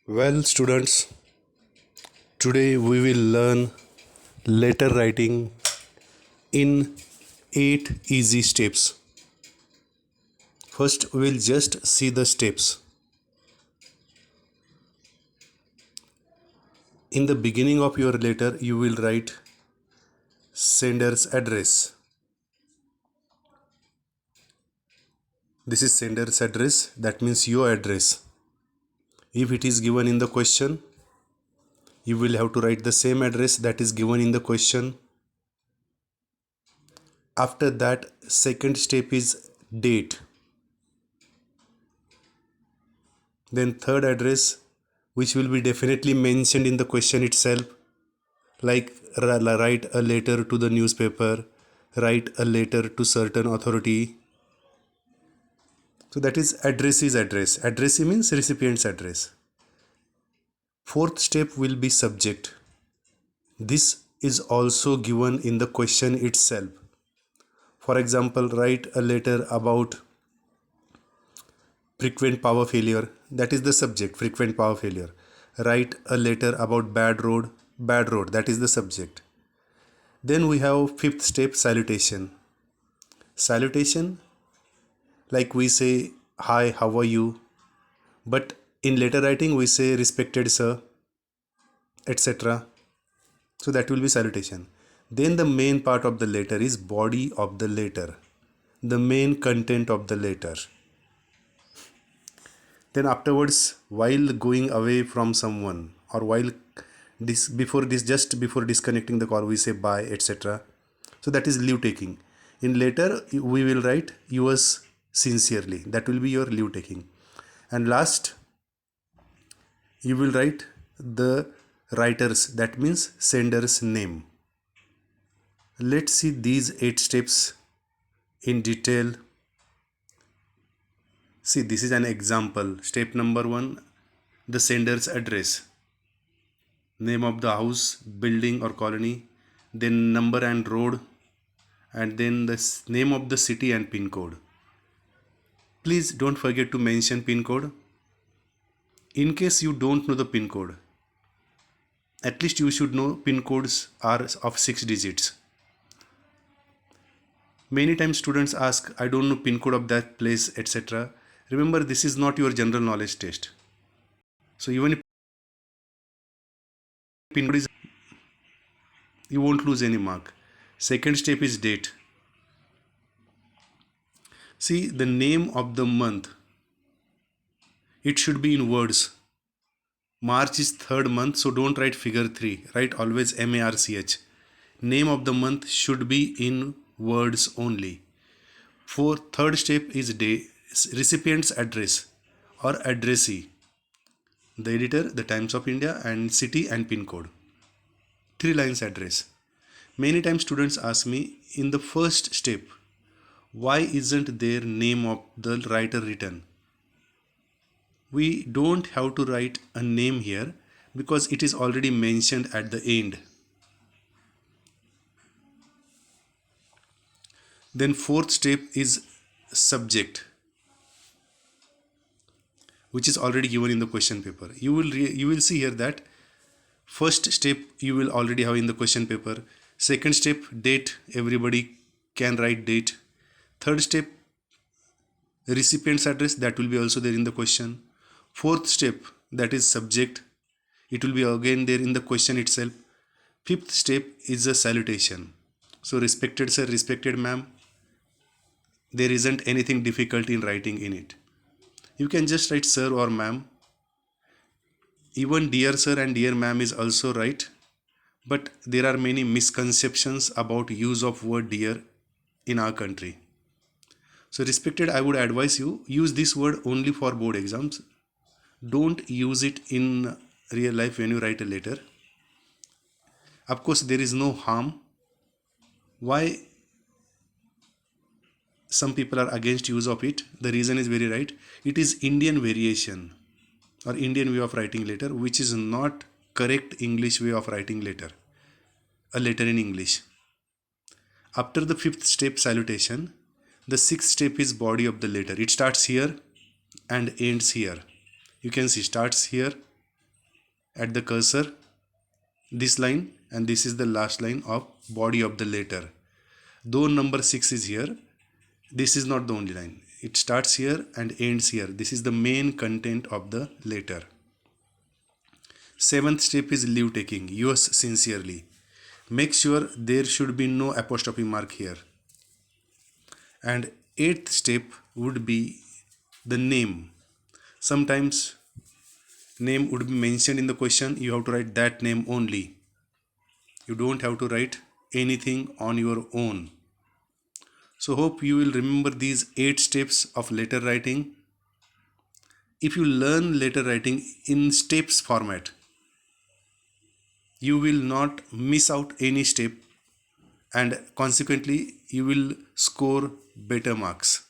Well, students, today we will learn letter writing in 8 easy steps. First, we'll just see the steps. In the beginning of your letter, you will write sender's address. This is sender's address, that means your address. If it is given in the question, you will have to write the same address that is given in the question. After that, second step is date. Then third address, which will be definitely mentioned in the question itself, like write a letter to the newspaper, write a letter to certain authority. So that is addressee address. Addressee means recipient's address. Fourth step will be subject. This is also given in the question itself. For example, write a letter about frequent power failure. That is the subject, frequent power failure. Write a letter about bad road, that is the subject. Then we have fifth step, salutation. Salutation, like we say, hi, how are you? But in letter writing, we say, respected sir, etc. So that will be salutation. Then the main part of the letter is body of the letter, the main content of the letter. Then afterwards, while going away from someone, or while just before disconnecting the call, we say bye, etc. So that is leave taking. In letter, we will write yours sincerely. That will be your leave taking. And last, you will write the writer's, that means sender's name. Let's see these 8 steps in detail. See, this is an example. Step number 1, the sender's address. Name of the house, building or colony, then number and road, and then the name of the city and pin code. Please don't forget to mention pin code. In case you don't know the pin code, at least you should know pin codes are of 6 digits. Many times students ask, I don't know pin code of that place, etc. Remember, this is not your general knowledge test. So even if pin code is, you won't lose any mark. Second step is date. See, the name of the month, it should be in words. March is third month, so don't write figure 3. Write always MARCH. Name of the month should be in words only. Third step is recipient's address or addressee. The editor, the Times of India, and city and pin code. 3 lines address. Many times students ask me, in the first step, why isn't there name of the writer written? We don't have to write a name here because it is already mentioned at the end. Then fourth step is subject, which is already given in the question paper. You will see here that first step you will already have in the question paper. Second step, date, everybody can write date. Third step, recipient's address, that will be also there in the question. Fourth step, that is subject, it will be again there in the question itself. Fifth step is a salutation. So respected sir, respected ma'am, there isn't anything difficult in writing in it. You can just write sir or ma'am. Even dear sir and dear ma'am is also right, but there are many misconceptions about use of word dear in our country. So respected, I would advise you, use this word only for board exams. Don't use it in real life when you write a letter. Of course, there is no harm. Why some people are against use of it? The reason is very right. It is Indian variation or Indian way of writing letter, which is not correct English way of writing letter. A letter in English. After the fifth step, salutation, the sixth step is body of the letter. It starts here and ends here. You can see starts here at the cursor, this line, and this is the last line of body of the letter. Though number 6 is here, this is not the only line. It starts here and ends here. This is the main content of the letter. 7th step is leave taking. Yours sincerely. Make sure there should be no apostrophe mark here. And 8th step would be the name. Sometimes name would be mentioned in the question. You have to write that name only. You don't have to write anything on your own. So hope you will remember these 8 steps of letter writing. If you learn letter writing in steps format, you will not miss out any step, and consequently you will score better marks.